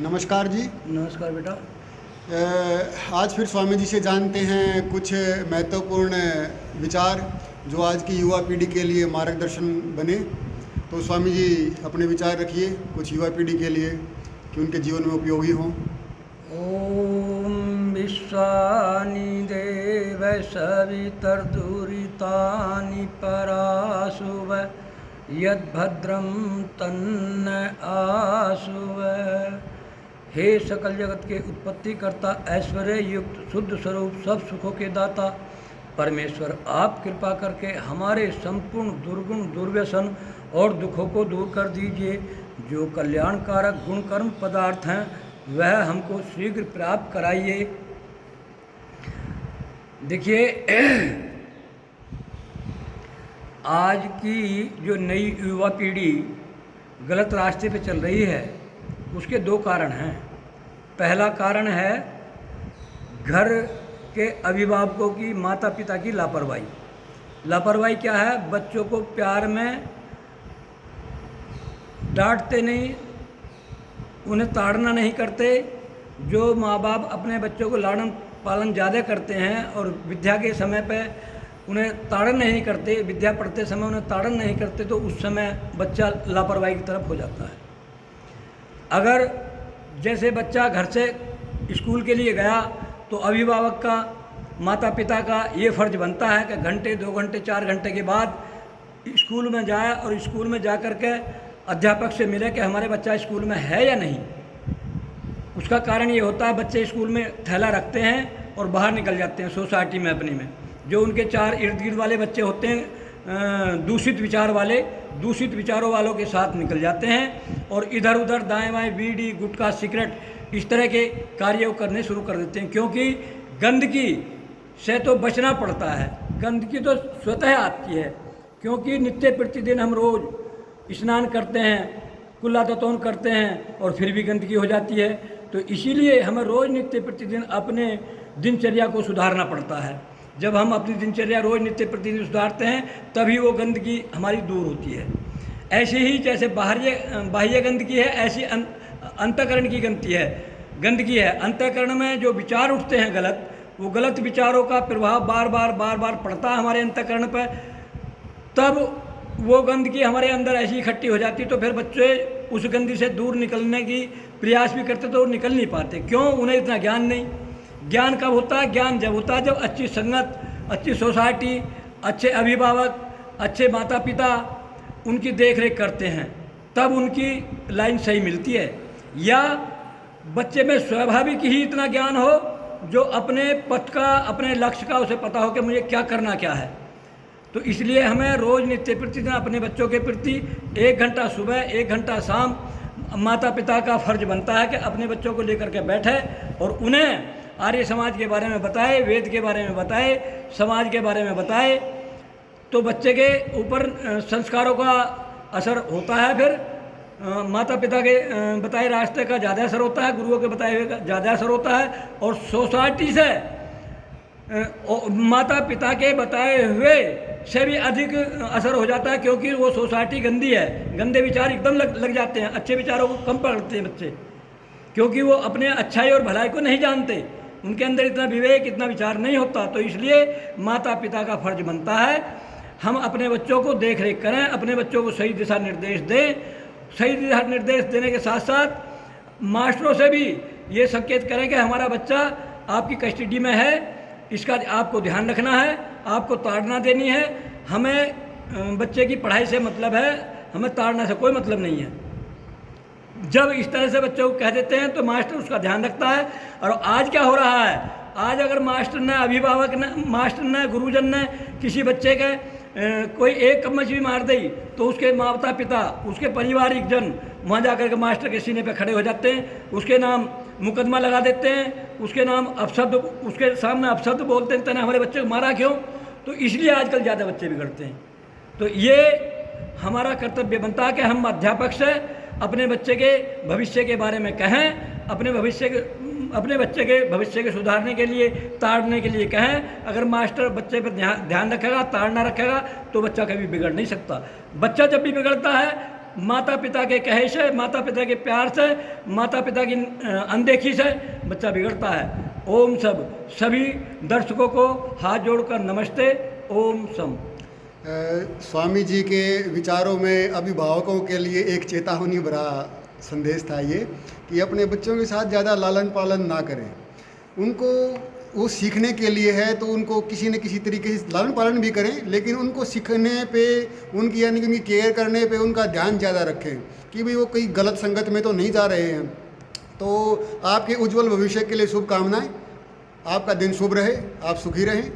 नमस्कार जी। नमस्कार बेटा। आज फिर स्वामी जी से जानते हैं कुछ महत्वपूर्ण विचार जो आज की युवा पीढ़ी के लिए मार्गदर्शन बने। तो स्वामी जी अपने विचार रखिए कुछ युवा पीढ़ी के लिए कि उनके जीवन में उपयोगी हों। ओम विश्वानि देव सवितर्दुरितानि पराशुव यद्भद्रं तन्न आशुव। हे सकल जगत के उत्पत्ति करता, ऐश्वर्य युक्त, शुद्ध स्वरूप, सब सुखों के दाता परमेश्वर, आप कृपा करके हमारे संपूर्ण दुर्गुण, दुर्व्यसन और दुखों को दूर कर दीजिए। जो कल्याणकारक गुण कर्म पदार्थ हैं वह हमको शीघ्र प्राप्त कराइए। देखिए, आज की जो नई युवा पीढ़ी गलत रास्ते पे चल रही है उसके दो कारण हैं। पहला कारण है घर के अभिभावकों की, माता पिता की लापरवाही। लापरवाही क्या है? बच्चों को प्यार में डांटते नहीं, उन्हें ताड़ना नहीं करते। जो माँ बाप अपने बच्चों को लालन पालन ज़्यादा करते हैं और विद्या के समय पे उन्हें ताड़न नहीं करते, विद्या पढ़ते समय उन्हें ताड़न नहीं करते, तो उस समय बच्चा लापरवाही की तरफ हो जाता है। अगर जैसे बच्चा घर से स्कूल के लिए गया तो अभिभावक का, माता पिता का ये फ़र्ज़ बनता है कि घंटे, 2 घंटे, 4 घंटे के बाद स्कूल में जाए और स्कूल में जा कर के अध्यापक से मिले कि हमारे बच्चा स्कूल में है या नहीं। उसका कारण ये होता है बच्चे स्कूल में थैला रखते हैं और बाहर निकल जाते हैं सोसाइटी में अपनी में। जो उनके चार इर्द गिर्द वाले बच्चे होते हैं दूषित विचार वाले, दूषित विचारों वालों के साथ निकल जाते हैं और इधर उधर दाएं बाएं बीड़ी, गुटखा, सिगरेट इस तरह के कार्य करने शुरू कर देते हैं। क्योंकि गंदगी से तो बचना पड़ता है, गंदगी तो स्वतः आती है। क्योंकि नित्य प्रतिदिन हम रोज़ स्नान करते हैं, कुल्ला दतौन करते हैं और फिर भी गंदगी हो जाती है। तो इसीलिए हमें रोज़ नित्य प्रतिदिन अपने दिनचर्या को सुधारना पड़ता है। जब हम अपनी दिनचर्या रोज़ नित्य प्रतिदिन सुधारते हैं तभी वो गंदगी हमारी दूर होती है। ऐसे ही जैसे बाह्य गंदगी है, ऐसी अंतःकरण की गंदगी है। अंतःकरण में जो विचार उठते हैं गलत, वो गलत विचारों का प्रभाव बार बार पड़ता है हमारे अंतःकरण पर, तब वो गंदगी हमारे अंदर ऐसी इकट्ठी हो जाती। तो फिर बच्चे उस गंदगी से दूर निकलने की प्रयास भी करते तो निकल नहीं पाते। क्यों? उन्हें इतना ज्ञान नहीं। ज्ञान कब होता है? ज्ञान जब होता है जब अच्छी संगत, अच्छी सोसाइटी, अच्छे अभिभावक, अच्छे माता पिता उनकी देख रेख करते हैं, तब उनकी लाइन सही मिलती है। या बच्चे में स्वाभाविक ही इतना ज्ञान हो जो अपने पथ का, अपने लक्ष्य का उसे पता हो कि मुझे क्या करना क्या है। तो इसलिए हमें रोज़ नित्य प्रतिदिन अपने बच्चों के प्रति 1 घंटा सुबह, 1 घंटा शाम माता पिता का फ़र्ज बनता है कि अपने बच्चों को लेकर के बैठे और उन्हें आर्य समाज के बारे में बताए, वेद के बारे में बताए, समाज के बारे में बताए। तो बच्चे के ऊपर संस्कारों का असर होता है। फिर माता पिता के बताए रास्ते का ज़्यादा असर होता है, गुरुओं के बताए हुए का ज़्यादा असर होता है और सोसाइटी से माता पिता के बताए हुए से भी अधिक असर हो जाता है। क्योंकि वो सोसाइटी गंदी है, गंदे विचार एकदम लग जाते हैं, अच्छे विचारों को कम पकड़ते हैं बच्चे। क्योंकि वो अपने अच्छाई और भलाई को नहीं जानते, उनके अंदर इतना विवेक, इतना विचार नहीं होता। तो इसलिए माता पिता का फ़र्ज बनता है हम अपने बच्चों को देख रेख करें, अपने बच्चों को सही दिशा निर्देश दें। सही दिशा निर्देश देने के साथ साथ मास्टरों से भी ये संकेत करें कि हमारा बच्चा आपकी कस्टडी में है, इसका आपको ध्यान रखना है, आपको ताड़ना देनी है। हमें बच्चे की पढ़ाई से मतलब है, हमें ताड़ना से कोई मतलब नहीं है। जब इस तरह से बच्चों को कह देते हैं तो मास्टर उसका ध्यान रखता है। और आज क्या हो रहा है? आज अगर मास्टर ने, अभिभावक ने, मास्टर ने, गुरुजन ने किसी बच्चे के कोई एक कम्मच भी मार दी तो उसके माता पिता, उसके पारिवारिक जन वहाँ जा कर के मास्टर के सीने पे खड़े हो जाते हैं, उसके नाम मुकदमा लगा देते हैं, उसके नाम अपशब्द, उसके सामने अपशब्द बोलते हैं, तेने हमारे बच्चे को मारा क्यों? तो इसलिए आजकल ज़्यादा बच्चे बिगड़ते हैं। तो ये हमारा कर्तव्य बनता है कि हम अध्यापक से अपने बच्चे के भविष्य के बारे में कहें, अपने बच्चे के भविष्य के सुधारने के लिए, ताड़ने के लिए कहें। अगर मास्टर बच्चे पर ध्यान रखेगा, ताड़ना रखेगा तो बच्चा कभी बिगड़ नहीं सकता। बच्चा जब भी बिगड़ता है माता पिता के कहे से, माता पिता के प्यार से, माता पिता की अनदेखी से बच्चा बिगड़ता है। ओम सभी दर्शकों को हाथ जोड़कर नमस्ते। ओम सम। स्वामी जी के विचारों में अभिभावकों के लिए एक चेतावनी भरा संदेश था ये, कि अपने बच्चों के साथ ज़्यादा लालन पालन ना करें। उनको वो सीखने के लिए है तो उनको किसी न किसी तरीके से लालन पालन भी करें, लेकिन उनको सीखने पे, उनकी यानी कि उनकी केयर करने पे उनका ध्यान ज़्यादा रखें कि भाई वो कहीं गलत संगत में तो नहीं जा रहे हैं। तो आपके उज्जवल भविष्य के लिए शुभकामनाएं। आपका दिन शुभ रहे, आप सुखी रहें।